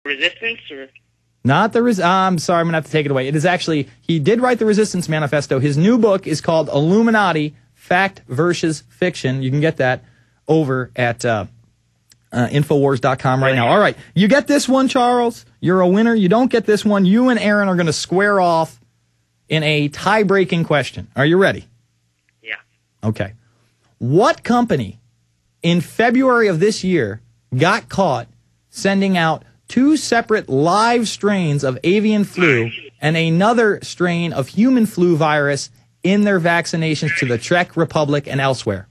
Resistance, or? Not the I'm sorry, I'm going to have to take it away. It is actually, he did write the Resistance Manifesto. His new book is called Illuminati, Fact versus Fiction. You can get that over at Infowars.com right now. All right, you get this one, Charles. You're a winner. You don't get this one. You and Aaron are going to square off in a tie-breaking question. Are you ready? Yeah. Okay. What company in February of this year got caught sending out 2 separate live strains of avian flu and another strain of human flu virus in their vaccinations to the Czech Republic and elsewhere?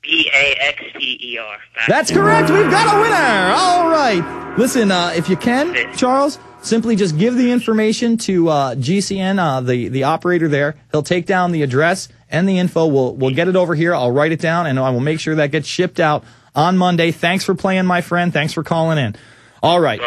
Baxter. That's correct. We've got a winner. All right. Listen, if you can, Charles, simply just give the information to GCN, the operator there. He'll take down the address and the info. We'll get it over here. I'll write it down, and I will make sure that gets shipped out on Monday. Thanks for playing, my friend. Thanks for calling in. All right,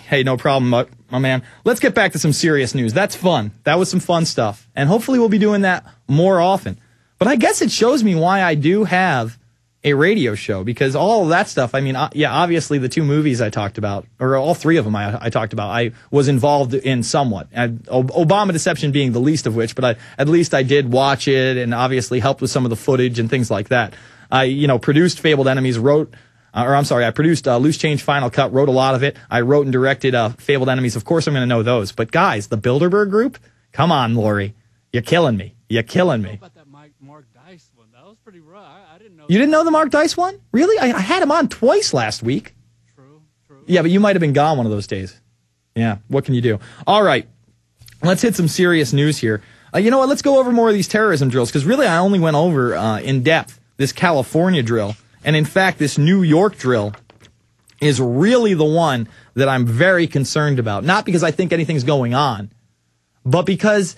hey, no problem, my man. Let's get back to some serious news. That's fun. That was some fun stuff. And hopefully we'll be doing that more often. But I guess it shows me why I do have a radio show, because all of that stuff, I mean, yeah, obviously the 2 movies I talked about, or all 3 of them I talked about, I was involved in somewhat. Obama Deception being the least of which, but at least I did watch it and obviously helped with some of the footage and things like that. I, produced Fabled Enemies, I produced Loose Change Final Cut, wrote a lot of it. I wrote and directed Fabled Enemies. Of course, I'm going to know those. But guys, the Bilderberg Group, come on, Lori. You're killing me. You're killing me. About that Mark Dice one. That was pretty rough. I didn't know. You didn't know the Mark Dice one? Really? I had him on twice last week. True. Yeah, but you might have been gone one of those days. Yeah, what can you do? All right, let's hit some serious news here. You know what? Let's go over more of these terrorism drills, because really I only went over in depth this California drill. And in fact, this New York drill is really the one that I'm very concerned about. Not because I think anything's going on, but because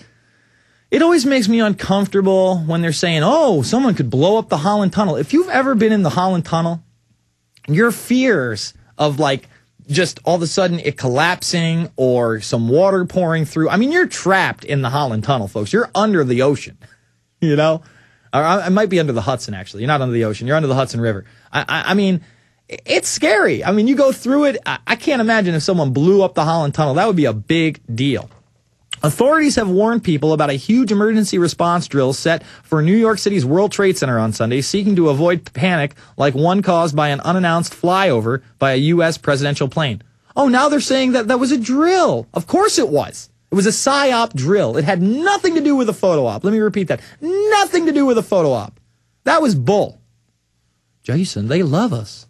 it always makes me uncomfortable when they're saying, oh, someone could blow up the Holland Tunnel. If you've ever been in the Holland Tunnel, your fears of just all of a sudden it collapsing or some water pouring through. I mean, you're trapped in the Holland Tunnel, folks. You're under the ocean, Or I might be under the Hudson, actually. You're not under the ocean. You're under the Hudson River. I mean, it's scary. I mean, you go through it. I can't imagine if someone blew up the Holland Tunnel. That would be a big deal. Authorities have warned people about a huge emergency response drill set for New York City's World Trade Center on Sunday, seeking to avoid panic like one caused by an unannounced flyover by a U.S. presidential plane. Oh, now they're saying that was a drill. Of course it was. It was a PSYOP drill. It had nothing to do with a photo op. Let me repeat that. Nothing to do with a photo op. That was bull. Jason, they love us.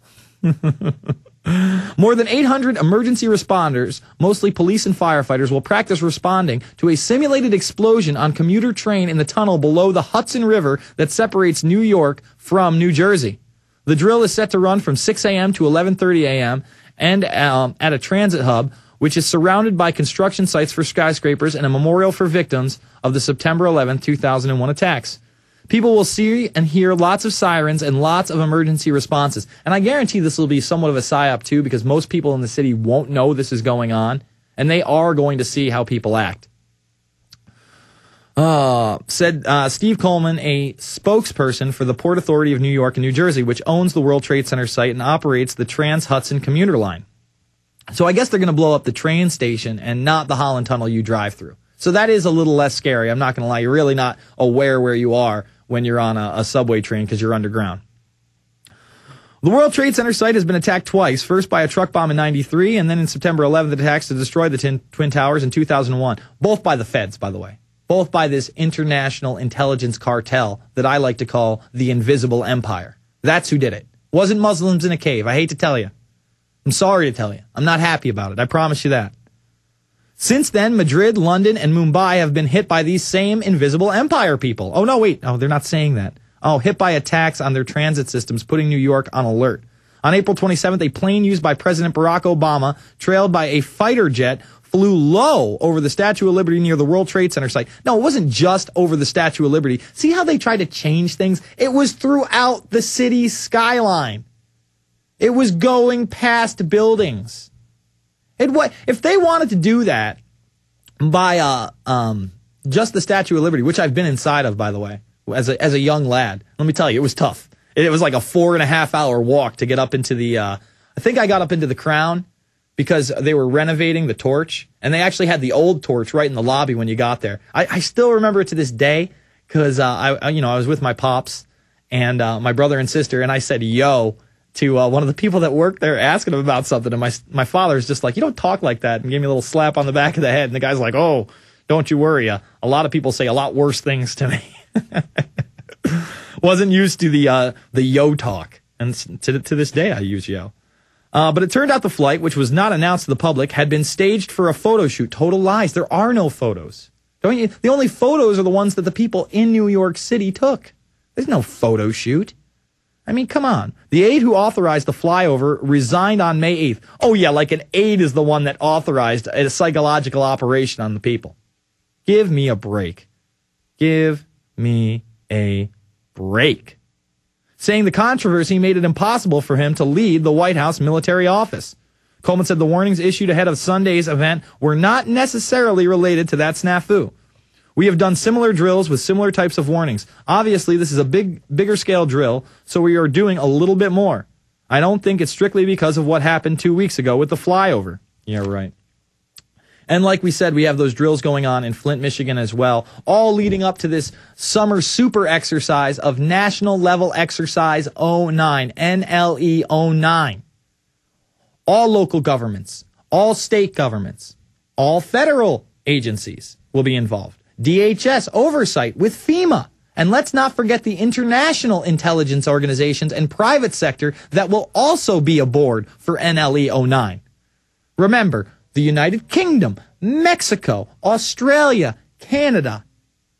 More than 800 emergency responders, mostly police and firefighters, will practice responding to a simulated explosion on commuter train in the tunnel below the Hudson River that separates New York from New Jersey. The drill is set to run from 6 a.m. to 11:30 a.m. and at a transit hub, which is surrounded by construction sites for skyscrapers and a memorial for victims of the September 11, 2001 attacks. People will see and hear lots of sirens and lots of emergency responses. And I guarantee this will be somewhat of a psyop too, because most people in the city won't know this is going on, and they are going to see how people act. Said Steve Coleman, a spokesperson for the Port Authority of New York and New Jersey, which owns the World Trade Center site and operates the Trans-Hudson commuter line. So I guess they're going to blow up the train station and not the Holland Tunnel you drive through. So that is a little less scary. I'm not going to lie. You're really not aware where you are when you're on a subway train because you're underground. The World Trade Center site has been attacked twice, first by a truck bomb in 93, and then in September 11th, attacks to destroy the Twin Towers in 2001. Both by the feds, by the way. Both by this international intelligence cartel that I like to call the Invisible Empire. That's who did it. Wasn't Muslims in a cave. I hate to tell you. I'm sorry to tell you. I'm not happy about it. I promise you that. Since then, Madrid, London, and Mumbai have been hit by these same Invisible Empire people. Oh, no, wait. Oh, they're not saying that. Oh, hit by attacks on their transit systems, putting New York on alert. On April 27th, a plane used by President Barack Obama, trailed by a fighter jet, flew low over the Statue of Liberty near the World Trade Center site. No, it wasn't just over the Statue of Liberty. See how they tried to change things? It was throughout the city's skyline. It was going past buildings. If they wanted to do that by just the Statue of Liberty, which I've been inside of, by the way, as a young lad, let me tell you, it was tough. It was like a 4.5 hour walk to get up into the, I think I got up into the Crown, because they were renovating the torch, and they actually had the old torch right in the lobby when you got there. I still remember it to this day because I was with my pops and my brother and sister, and I said yo to one of the people that worked there, asking him about something, and my father's just like, you don't talk like that, and gave me a little slap on the back of the head, and the guy's like, oh, don't you worry, a lot of people say a lot worse things to me. Wasn't used to the yo talk, and to this day I use yo. But it turned out the flight, which was not announced to the public, had been staged for a photo shoot. Total lies. There are no photos. The only photos are the ones that the people in New York City took. There's no photo shoot. I mean, come on. The aide who authorized the flyover resigned on May 8th. Oh, yeah, like an aide is the one that authorized a psychological operation on the people. Give me a break. Give me a break. Saying the controversy made it impossible for him to lead the White House military office. Coleman said the warnings issued ahead of Sunday's event were not necessarily related to that snafu. We have done similar drills with similar types of warnings. Obviously, this is a bigger scale drill, so we are doing a little bit more. I don't think it's strictly because of what happened 2 weeks ago with the flyover. Yeah, right. And like we said, we have those drills going on in Flint, Michigan as well, all leading up to this summer super exercise of National Level Exercise 09, NLE 09. All local governments, all state governments, all federal agencies will be involved. DHS oversight with FEMA. And let's not forget the international intelligence organizations and private sector that will also be aboard for NLE 09. Remember, the United Kingdom, Mexico, Australia, Canada,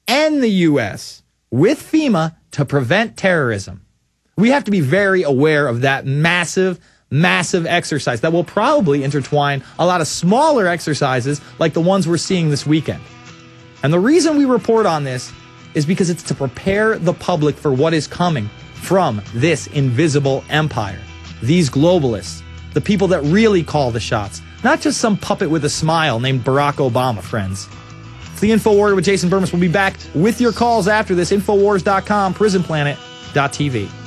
and the U.S. with FEMA to prevent terrorism. We have to be very aware of that massive exercise that will probably intertwine a lot of smaller exercises like the ones we're seeing this weekend. And the reason we report on this is because it's to prepare the public for what is coming from this invisible empire. These globalists, the people that really call the shots, not just some puppet with a smile named Barack Obama, friends. It's the Infowarrior with Jason Bermas. We'll be back with your calls after this. Infowars.com, prisonplanet.tv.